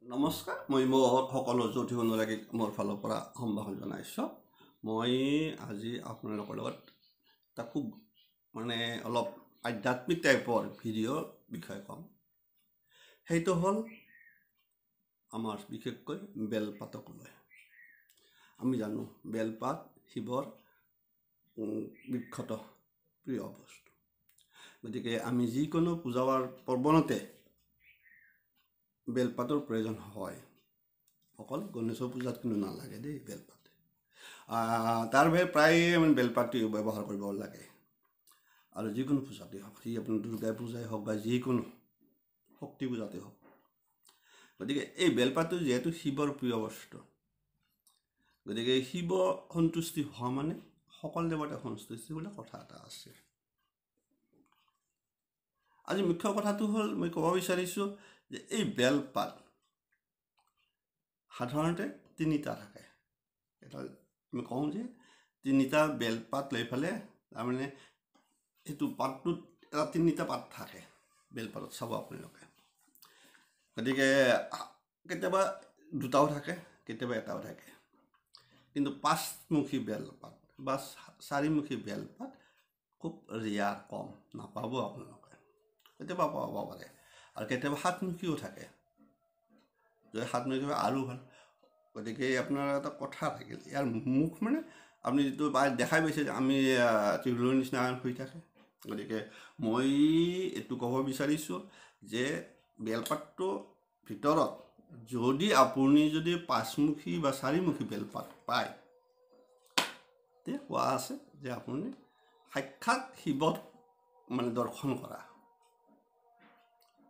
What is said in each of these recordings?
নমস্কাৰ মই সকলো জ্যোতি অনুৰাগীক মোৰ ফালৰ পৰা সম্ভাষণ জনাইছোঁ। মই আজি আপোনালোকৰ লগত এটা খুব অলপ আধ্যাত্মিক টাইপৰ ভিডিঅ'ৰ বিষয়ে ক'ম। সেইটো হ'ল আমাৰ বিশেষকৈ বেলপাতক লৈ। আমি জানো বেলপাত শিৱৰ বিখ্যাত প্ৰিয় বস্তু। গতিকে আমি যিকোনো পূজাৰ পৰ্বণতে বেলপাতৰ প্ৰয়োজন হয়। অকল গণেশৰ পূজাত কিন্তু নালাগে দেই বেলপাত। তাৰ বাহিৰে প্ৰায় বেলপাতটো ব্যৱহাৰ কৰিব লাগে। আৰু যিকোনো পূজাতেই হওক, সি আপোনাৰ দুৰ্গা পূজাই হওক বা যিকোনো শক্তি পূজাতেই হওক। গতিকে এই বেলপাতটো যিহেতু শিৱৰ প্ৰিয় বস্তু, গতিকে শিৱ সন্তুষ্টি হোৱা মানে সকলো দেৱতা সন্তুষ্টি বুলি কথা এটা আছে। আজি মুখ্য কথাটো হ'ল মই ক'ব বিচাৰিছোঁ যে এই বেলপাত সাধাৰণতে তিনিটা থাকে। এটা আমি কওঁ যে তিনিটা বেলপাত লৈ পেলাই তাৰমানে এইটো পাতটোত এটা তিনিটা পাত থাকে বেলপাতত, চাব আপোনালোকে। গতিকে কেতিয়াবা দুটাও থাকে, কেতিয়াবা এটাও থাকে। কিন্তু পাঁচমুখী বেলপাত বা চাৰিমুখী বেলপাত খুব ৰেয়াৰ, কম, নাপাব আপোনালোকে। কেতিয়াবা পাব পাৰে আৰু কেতিয়াবা সাতমুখীও থাকে। যদি সাতমুখী আৰু ভাল। গতিকে আপোনাৰ এটা কথা থাকিল, ইয়াৰ মুখ আপুনি যিটো দেখাই পাইছে যে আমি টিউবুলৰ নিচিনা হৈ থাকে। গতিকে মই এইটো ক'ব বিচাৰিছোঁ যে বেলপাতটোৰ ভিতৰত যদি পাঁচমুখী বা চাৰিমুখী বেলপাত পায়, তে কোৱা আছে যে আপুনি সাক্ষাৎ শিৱক দৰ্শন কৰা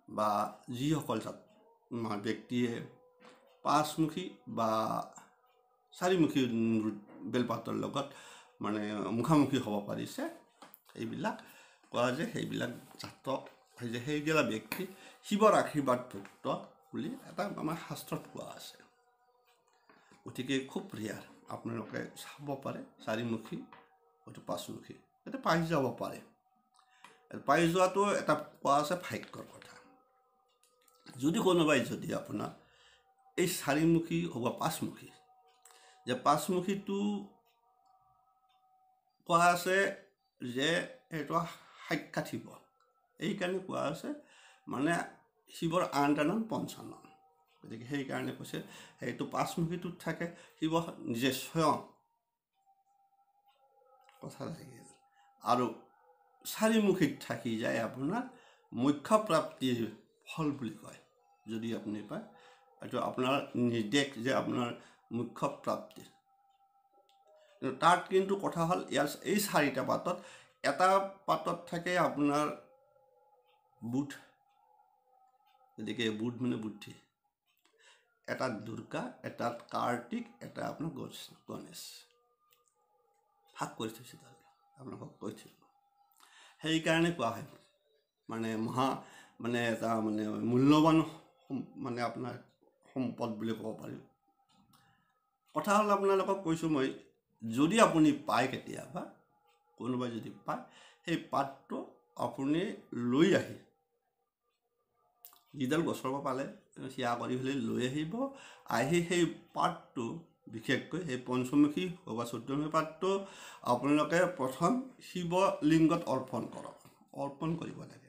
বা যিসকল ব্যক্তিয়ে পাঁচমুখী বা চাৰিমুখী বেলপাতৰ লগত মুখামুখি হ'ব পাৰিছে, সেইবিলাক কোৱা যে সেইবিলাক জাতক যে সেইবিলাক ব্যক্তি শিৱৰ আশীৰ্বাদভুক্ত বুলি এটা আমাৰ শাস্ত্ৰত কোৱা আছে। গতিকে খুব ৰেয়াৰ, আপোনালোকে চাব পাৰে চাৰিমুখী হয়তো পাঁচমুখী, যাতে পাই যাব পাৰে। পাই যোৱাটো এটা কোৱা আছে ভাগ্যৰ কথা। যদি কোনোবাই আপোনাৰ এই চাৰিমুখী বা পাঁচমুখী, যে পাঁচমুখীটো কোৱা আছে যে এইটো সাক্ষাৎ শিৱ, এইকাৰণে কোৱা আছে শিৱৰ আন এটা নাম পঞ্চানন। গতিকে সেইকাৰণে কৈছে সেইটো পাঁচমুখীটোত থাকে শিৱ নিজে স্বয়ং, কথা থাকিল। আৰু চাৰিমুখীত থাকি যায় আপোনাৰ মোক্ষ প্ৰাপ্তিৰ ফল বুলি কয়। যদি আপুনি পায়, এইটো আপোনাৰ নিৰ্দেশ যে আপোনাৰ মোক্ষ প্ৰাপ্তি। তাত কিন্তু কথা হ'ল ইয়াৰ এই চাৰিটা পাতত এটা পাতত থাকে আপোনাৰ বুধ, গতিকে বুধ বুদ্ধি, এটাত দুৰ্গা, এটাত কাৰ্তিক, এটা আপোনাৰ গণেশ। ভাগ কৰি থৈছে, তাত আপোনালোকক কৈ থৈছোঁ। সেইকাৰণে কোৱা হয় এটা মূল্যৱান আপোনাৰ সম্পদ বুলি ক'ব পাৰি। কথা হ'ল আপোনালোকক কৈছোঁ মই, যদি আপুনি পায় কেতিয়াবা, কোনোবাই যদি পায়, সেই পাতটো আপুনি লৈ আহি যিডাল গছৰ পৰা পালে সেয়া কৰি পেলাই লৈ আহিব। আহি সেই পাতটো বিশেষকৈ সেই পঞ্চমুখী বা চৈধ্যমুখী পাতটো আপোনালোকে প্ৰথম শিৱলিংগত অৰ্পণ কৰক, অৰ্পণ কৰিব লাগে।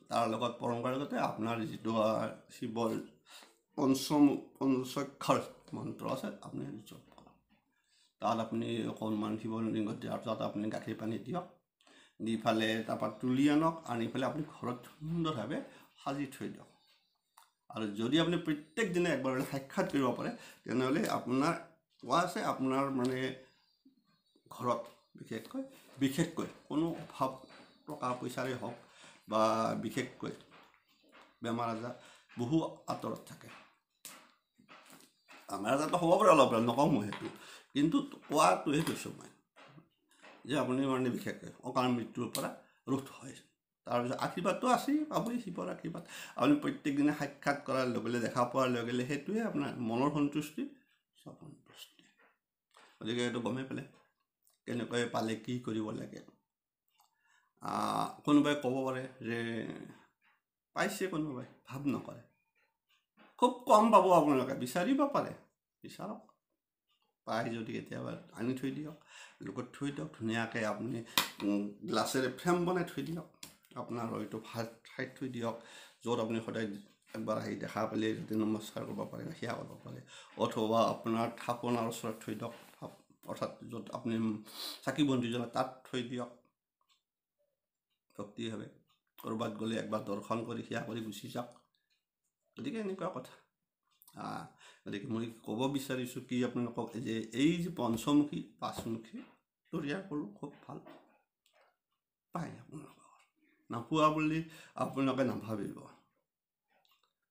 তাৰ লগত পৰম্পৰাগতে আপোনাৰ যিটো শিৱৰ পঞ্চাক্ষৰ মন্ত্ৰ আছে আপুনি জপ কৰক। তাত আপুনি অকণমান শিৱলিংগত দিয়াৰ পিছত আপুনি গাখীৰ পানী দিয়ক, দি পেলাই তাৰপৰা তুলি আনক, আনি পেলাই আপুনি ঘৰত সুন্দৰভাৱে সাজি থৈ দিয়ক। আৰু যদি আপুনি প্ৰত্যেক দিনে একবাৰ সাক্ষাৎ কৰিব পাৰে, তেনেহ'লে আপোনাৰ কোৱা আছে আপোনাৰ ঘৰত বিশেষকৈ কোনো অভাৱ টকা পইচাৰে হওক বা বিশেষকৈ বেমাৰ আজাৰ বহু আঁতৰত থাকে। বেমাৰ আজাৰটো হ'ব পাৰে অলপ, নকওঁ মই সেইটো, কিন্তু কোৱাটোহে কৈছোঁ মই যে আপুনি বিশেষকৈ অকাল মৃত্যুৰ পৰা ৰোধ হয়। তাৰপিছত আশীৰ্বাদটো আছেই, পাবই শিৱৰ আশীৰ্বাদ। আপুনি প্ৰত্যেক দিনে সাক্ষাৎ কৰাৰ লগে লগে, দেখা পোৱাৰ লগে লগে সেইটোৱে আপোনাৰ মনৰ সন্তুষ্টি, চব সন্তুষ্টি। গতিকে এইটো গমেই পেলাই কেনেকৈ পালে কি কৰিব লাগে। কোনোবাই ক'ব পাৰে যে পাইছে, কোনোবাই ভাৱ নকৰে। খুব কম পাব আপোনালোকে বিচাৰিব পাৰে বিচাৰক পাই যদি কেতিয়াবা আনি থৈ দিয়ক লগত থৈ দিয়ক ধুনীয়াকৈ আপুনি গ্লাছেৰে ফ্ৰেম বনাই থৈ দিয়ক আপোনাৰ হয়তো ভাল ঠাইত থৈ দিয়ক য'ত আপুনি সদায় একবাৰ আহি দেখা পালে যাতে নমস্কাৰ কৰিব পাৰে সেয়া কৰিব পাৰে অথবা আপোনাৰ থাপনাৰ ওচৰত থৈ দিয়ক অৰ্থাৎ য'ত আপুনি চাকি বন্তি জ্বলাই তাত থৈ দিয়ক ভক্তিভাৱে ক'ৰবাত গ'লে একবাৰ দৰ্শন কৰি সেয়া কৰি গুচি যাওক গতিকে এনেকুৱা কথা গতিকে মই ক'ব বিচাৰিছোঁ কি আপোনালোকক যে এই যে পঞ্চমুখী পাঁচমুখী তৈয়াৰ কৰোঁ খুব ভাল পায় আপোনালোকৰ নাপোৱা বুলি আপোনালোকে নাভাবিব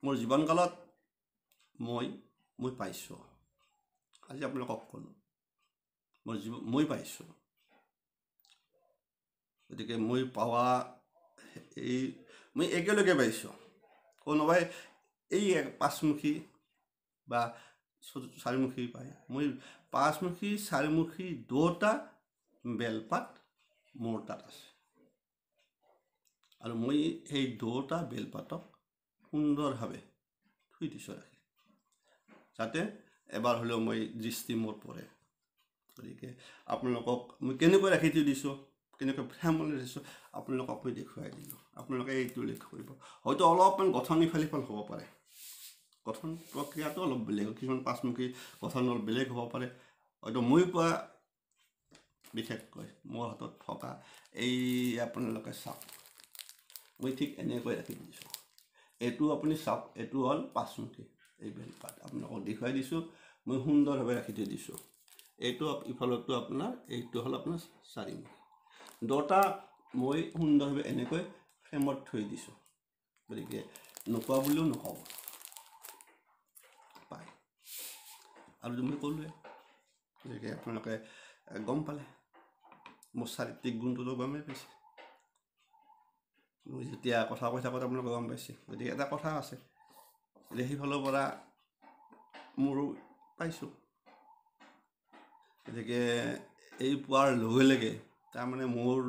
মোৰ জীৱনকালত মই পাইছোঁ আজি আপোনালোকক ক'লোঁ মই পাইছোঁ গতিকে মই পাৱা মই একেলগে পাইছোঁ কোনোবাই এই পাঁচমুখী বা চাৰিমুখী পায় মই পাঁচমুখী চাৰিমুখী দুটা বেলপাত মোৰ তাত আছে আৰু মই সেই দুটা বেলপাতক সুন্দৰভাৱে থৈ দিছোঁ ৰাখি যাতে এবাৰ হ'লেও মই দৃষ্টি মোৰ পৰে গতিকে আপোনালোকক মই কেনেকৈ ৰাখি থৈ দিছোঁ কেনেকৈ ফ্ৰেম বনাই দিছোঁ আপোনালোকক মই দেখুৱাই দিলোঁ আপোনালোকে এইটো লক্ষ্য কৰিব হয়তো অলপমান গঠন ইফাল সিফাল হ'ব পাৰে গঠন প্ৰক্ৰিয়াটো অলপ বেলেগ কিছুমান পাঁচমুখী গঠন অলপ বেলেগ হ'ব পাৰে হয়তো মই পোৱা বিশেষকৈ মোৰ হাতত থকা এই আপোনালোকে চাওক মই ঠিক এনেকৈ ৰাখি দিছোঁ এইটো আপুনি চাওক এইটো হ'ল পাঁচমুখী এই বেলপাত আপোনালোকক দেখুৱাই দিছোঁ মই সুন্দৰভাৱে ৰাখি থৈ দিছোঁ এইটো ইফালতো আপোনাৰ এইটো হ'ল আপোনাৰ চাৰিমুখী দুটা মই সুন্দৰভাৱে এনেকৈ ফ্ৰেমত থৈ দিছোঁ গতিকে নোপোৱা বুলিও নক'ব পায় আৰু মই ক'লোৱে গতিকে আপোনালোকে গম পালে মোৰ চাৰিত্ৰিক গুণটোতো গমেই পাইছে মই যেতিয়া কথা কৈ থাকোঁতে আপোনালোকে গম পাইছে গতিকে এটা কথা আছে যে সেইফালৰ পৰা মোৰো পাইছোঁ গতিকে এই পোৱাৰ লগে লগে তাৰমানে মোৰ